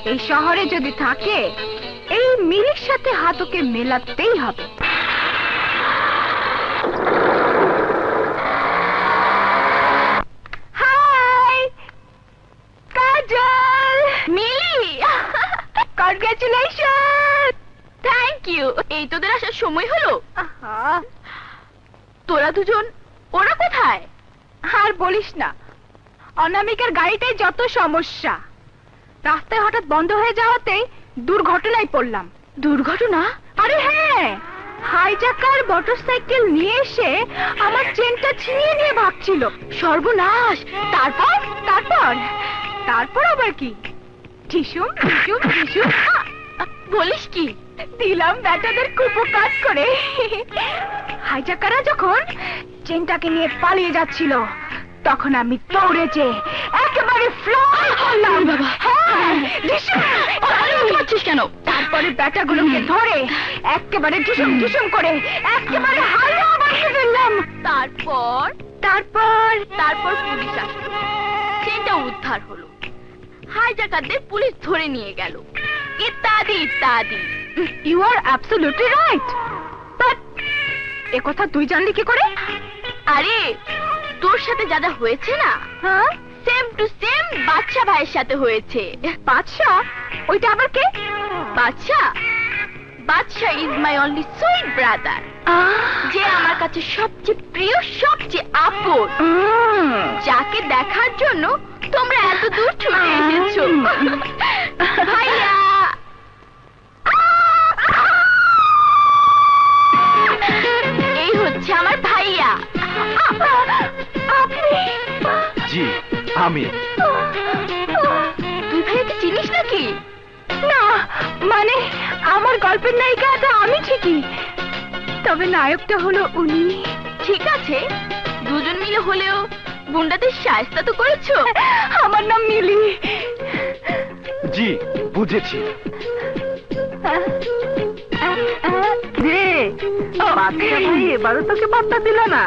এই শহরে যদি থাকে এই মিলির সাথে হাত ওকে মেলাতেই হবে। Hi Kajal, Mili, congratulation. Thank you. এই তোদের আসার সময় হলো? তোরা দুজন, ওরা কোথায়? আর বলিস না, অনামিকার গাড়িটাই যত সমস্যা। রাস্তায় হঠাৎ বন্ধ হয়ে যাওয়াতেই দুর্ঘটনায় পড়লাম। দুর্ঘটনা? আরে হ্যাঁ, হাইজাকার মোটরসাইকেল নিয়ে এসে আমার চেনটা ছিনিয়ে নিয়ে ভাগছিল। সর্বনাশ। তারপর তারপর তারপর আবার কি? টিসুম টিসুম টিসুম। বলিস কি? দিলাম বেটাদের কুপকাজ করে। হাইজাকাররা যখন চেনটাকে নিয়ে পালিয়ে যাচ্ছিল তখন আমি দৌড়েছে একেবারে ফ্লাই করলাম। বাবা, হ্যাঁ, কেন? তারপরে ব্যাটাগুলোকে ধরে একেবারে ঢিসুম ঢিসুম করে একেবারে হাল্লা বানিয়ে ফেললাম। তারপর তারপর তারপর পুলিশ আসলো, চেনটা উদ্ধার হলো, হাইজাকারদের পুলিশ ধরে নিয়ে গেল, ইত্যাদি ইত্যাদি। You are absolutely right. But এ কথা তুই জানলি কি করে? আরে তোর সাথে যা যা হয়েছে না, হ্যাঁ, সেম টু সেম বাদশা ভাইয়ের সাথে হয়েছে। বাদশা? ওইটা আবার কে? Badshah? Badshah is my only sweet brother, যে আমার কাছে সবচেয়ে প্রিয়, সবচেয়ে আপন, যাকে দেখার জন্য তোমরা এত দূর ছুটে এসেছো। ভাইয়া, এই হচ্ছে আমার ভাইয়া। জি আমি। তুই ভাইয়াকে চিনিস নাকি? না, মানে আমার গল্পের নায়িকাটা আমি ঠিকই, তবে নায়কটা হলো উনি। ঠিক আছে, দুজন মিলে হলেও গুন্ডাদের শায়েস্তা তো করেছো। আমার নাম মিলি। জি বুঝেছি। ভাই এবারও তোকে পাত্তা দিল না।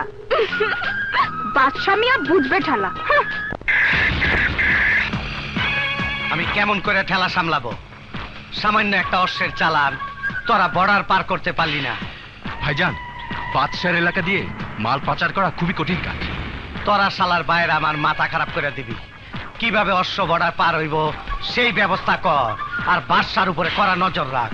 বাদশা মিয়া বুঝবে ঠেলা। আমি কেমন করে ঠেলা সামলাবো? সামান্য একটা অশ্বের চালান, তোরা বর্ডার পার করতে পারলি না। ভাইজান, বাদশার এলাকা দিয়ে মাল পাচার করা খুবই কঠিন কাজ। তোরা শালার বাইরে আমার মাথা খারাপ করে দিবি। কিভাবে অশ্ব বর্ডার পার হইব সেই ব্যবস্থা কর, আর বাদশার উপরে কড়া নজর রাখ।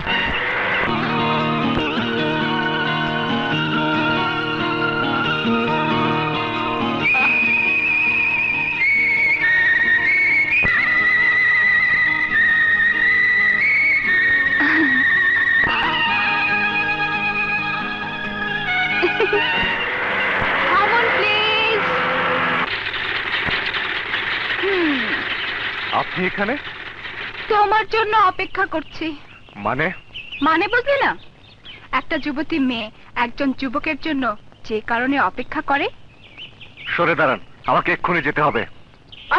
আপনি এখানে? তোমার জন্য অপেক্ষা করছি। মানে? মানে বুঝলি না? একটা যুবতী মেয়ে একজন যুবকের জন্য যে কারণে অপেক্ষা করে। সরে দাঁড়ান, আমাকে এক্ষুনি যেতে হবে।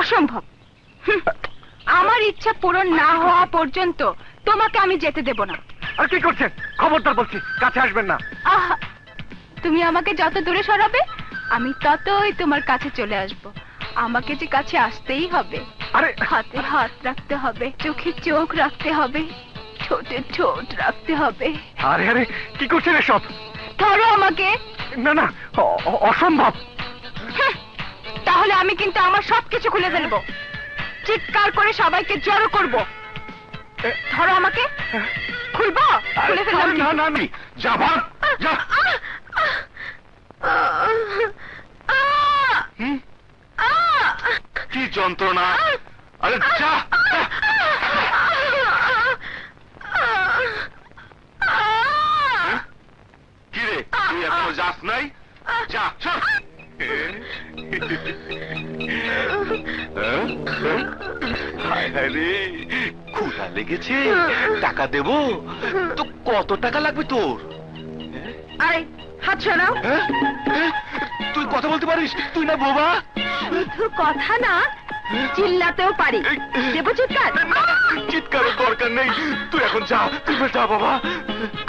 অসম্ভব। আমার ইচ্ছা পূরণ না হওয়া পর্যন্ত তোমাকে আমি যেতে দেব না। আর কি করছেন? খবরদার বলছি, কাছে আসবেন না। আহা, তুমি আমাকে যত দূরে সরাবে আমি ততই তোমার কাছে চলে আসব। আমাকে যে কাছে আসতেই হবে। আরে হাতে হাত রাখতে হবে, চোখে চোখ রাখতে হবে, ঠোঁটে ঠোঁট রাখতে হবে। আরে আরে কি করছেন এসব? ধরো আমাকে। না না, অসম্ভব। তাহলে আমি কিন্তু আমার সবকিছু খুলে ফেলবো, চিৎকার করে সবাইকে জড়ো করব। ধরো আমাকে। খুলবো? খুলে ফেললাম। না না, আমি যা ভাগ যা। কি যন্ত্রণা! আরে যা। কি রে, তুই এখনো যাস নাই? যা চল। হায় হায় রে, ক্ষুধা লেগেছে, টাকা দেবো তো? কত টাকা লাগবে তোর? আরে হাত সরাও। তুই কথা বলতে পারিস? তুই না বোবা? শুধু কথা না, চিল্লাতেও পারি। দেবো চিৎকার? চিৎকারের দরকার করার নেই, তুই এখন যা, তুই যা বাবা।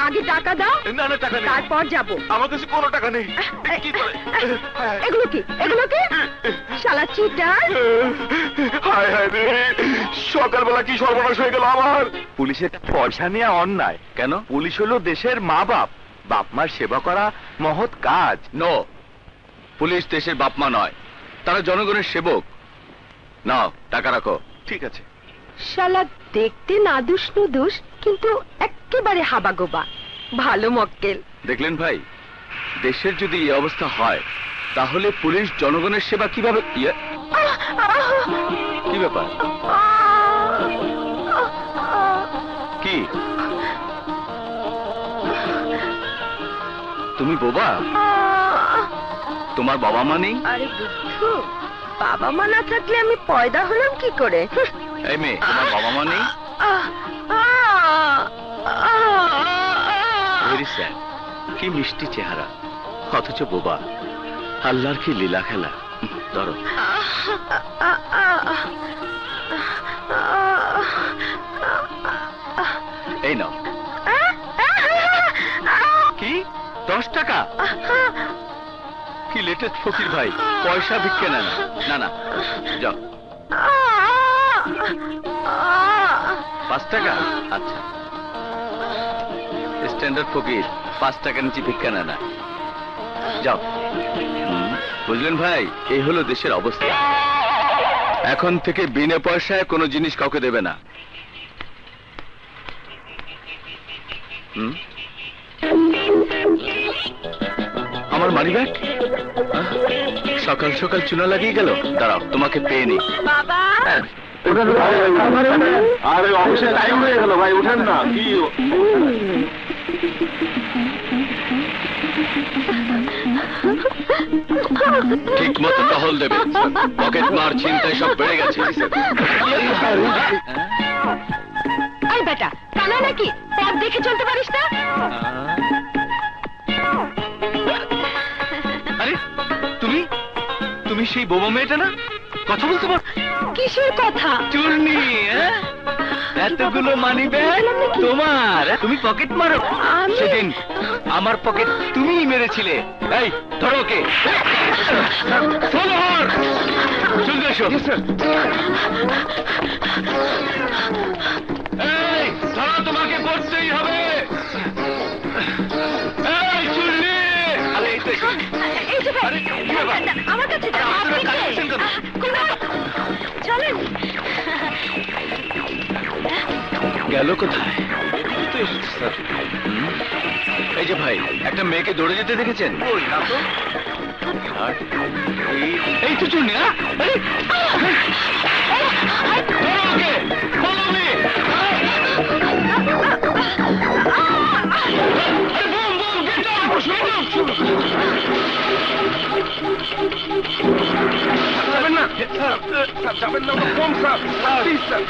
আগে টাকা দাও, না না টাকা নেই, তারপর যাবো। আমার কাছে কোনো টাকা নেই। কি করে? এগুলো কি, এগুলো কি? শালা চিটার! হায় হায় রে, সকালবেলা কি সর্বনাশ হয়ে গেল আমার। পুলিশের পয়সা নেওয়া অন্যায় কেন? পুলিশ হলো দেশের মা বাপ, বাপ মার সেবা করা মহৎ কাজ। নো, পুলিশ দেশের বাপ মা নয়, তারা জনগণের সেবক। নাও টাকা রাখো। ঠিক আছে। শালা দেখতে নাদুস নুদুস, কিন্তু একেবারে হাবাগোবা, ভালো মক্কেল। দেখলেন ভাই, দেশের যদি এই অবস্থা হয় তাহলে পুলিশ জনগণের সেবা কিভাবে? কি ব্যাপার? কি তুমি বোবা? তোমার বাবা মা নেই? আরে বুদ্ধু, বাবা মা না থাকলে আমি পয়দা হলাম কি করে? এই মেয়ে, তোমার বাবা মা নেই? Very sad. কি মিষ্টি চেহারা, অথচ বোবা। আল্লাহর কি লীলা খেলা। ধরো। এই নাও। কি 10 টাকা? কি লেটেস্ট ফকির ভাই, পয়সা ভিক্ষে নেন না। না যাও। 5 টাকা? আচ্ছা, স্ট্যান্ডার্ড ফকির, 5 টাকা নিচে ভিক্ষা নেয় না। যাও। বুঝলেন ভাই, এই হলো দেশের অবস্থা। এখন থেকে বিনা পয়সায় কোনো জিনিস কাউকে দেবে না। আমার মানি ব্যাগ সকাল সকাল চুনা লাগিয়ে গেল। দাঁড়াও, তোমাকে পেয়ে নি। বাবা, আরে অবশ্যই টাইম হয়ে গেল ভাই, উঠেন না। কি ঠিক মতো টহল দেবে, পকেট মার ছিনতাই সব বেড়ে গেছে। এই বেটা কানা নাকি? পথ দেখে চলতে পারিস না? আরে তুমি তুমি সেই বোমা মেয়েটা না? কথা বলতে পার? কিসের কথা? চুরনি। এতগুলো মানি ব্যাগ তোমার, তুমি পকেট মারো? সেদিন আমার পকেট তুমিই মেরেছিলে। এই ধরো ওকে। চলে এসো। এই ধরো, তোমাকে করতেই হবে। এই চুরনি। আরে এই তো এই যে ভাই, আমার কাছে দাও। আপনি কে? চলেন। গেল কোথায়? এই যে ভাই, একটা মেয়েকে দৌড়ে যেতে দেখেছেন? ওই না তো। এই তো চুনি। যাবেন না স্যার, যাবেন না। কম স্যার, প্লিজ স্যার,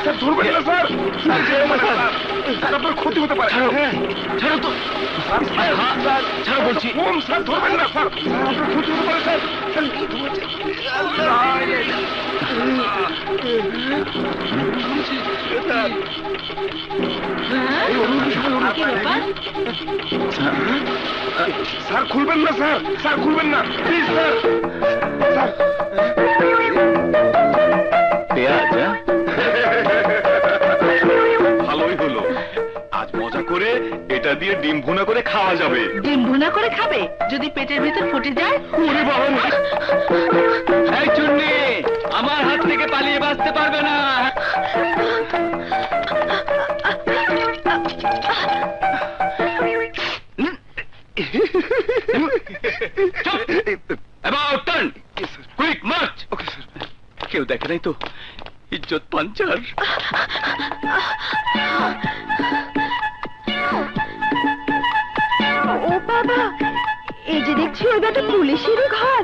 স্যার ধরবেন না স্যার, স্যার আপনার ক্ষতি হতে পারে। ছাড়ো তো, ছাড়ো বলছি। কম স্যার, ধরবেন না স্যার, আপনার ক্ষতি হতে পারে স্যার। স্যার খুলবেন না স্যার, স্যার খুলবেন না প্লিজ স্যার। স্যার পেঁয়াজ? ভালোই হলো, আজ মজা করে এটা দিয়ে ডিম ভুনা করে খাওয়া যাবে। ডিম ভুনা করে খাবে? যদি পেটের ভিতর ফুটে যায়? ওরে বাবা! এই চুন্নি, আমার হাত থেকে পালিয়ে বাঁচতে পারবে না। About turn! Quick march! কেউ দেখে নাই তো? ইজ্জত পাঞ্চার। ও বাবা, এই যে দেখছি ওই বেটা পুলিশের ঘর।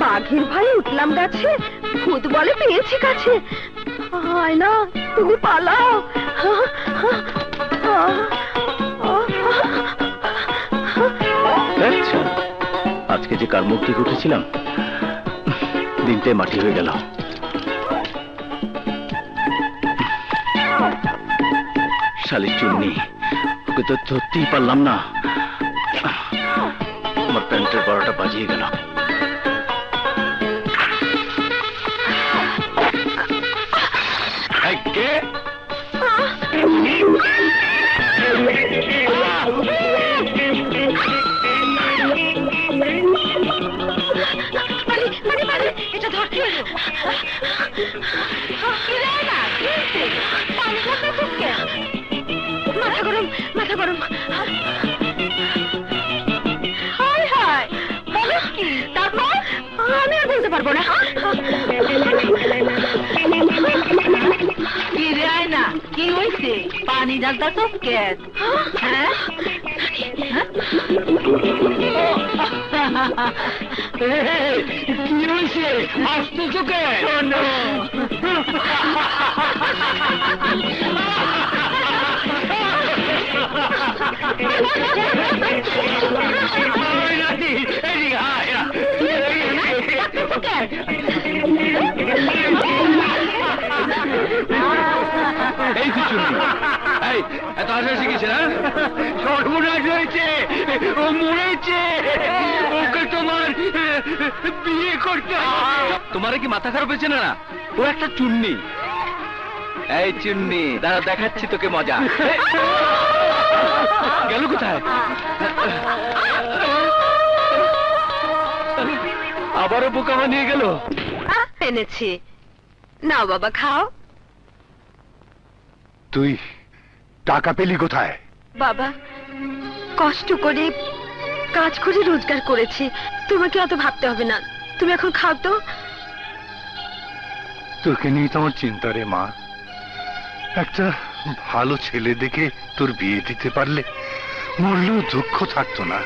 বাঘের ভাই উঠলাম গাছে, ভূত বলে পেয়েছি কাছে। হয় না, তুমি পালাও। আচ্ছা, আজকে যে কার মুখ ঠিক উঠেছিলাম, দিনটাই মাটি হয়ে গেল। শালি চুন্নি, ওকে তো ধরতেই পারলাম না। আমার প্যান্টের 12টা বাজিয়ে গেল। কে? এটা ধরতে হলো। মাথা গরম, মাথা গরম। হায় হায়, বলিস কি? তারপর আমি আর বলতে পারবো না। কি রে আয়না, কি হয়েছে? পানি ঢালতা তো কেন? হ্যাঁ, কি হয়েছে? আসতে চোখে এই তো চুন্নি, এই এত হাসাহাসি কিসে? না সর্বনাশ হয়েছে, ও মরেছে। ওকে তোমার বিয়ে করতে হবে। তোমার কি মাথা খারাপ হয়েছে না? ও একটা চুন্নি। এই চুন্নি, দাঁড়া দেখাচ্ছি তোকে মজা। গেল কোথায়? আবারও বোকা বানিয়ে গেল। এনেছি, নাও বাবা খাও। তুই টাকা পেলি কোথায়? বাবা, কষ্ট করে কাজ করে রোজগার করেছি, তোমাকে অত ভাবতে হবে না। তুমি এখন খাও তো। তোকে নিয়ে তো আমার চিন্তা রে মা। একটা ভালো ছেলে দেখে তোর বিয়ে দিতে পারলে মরলেও দুঃখ থাকতো না।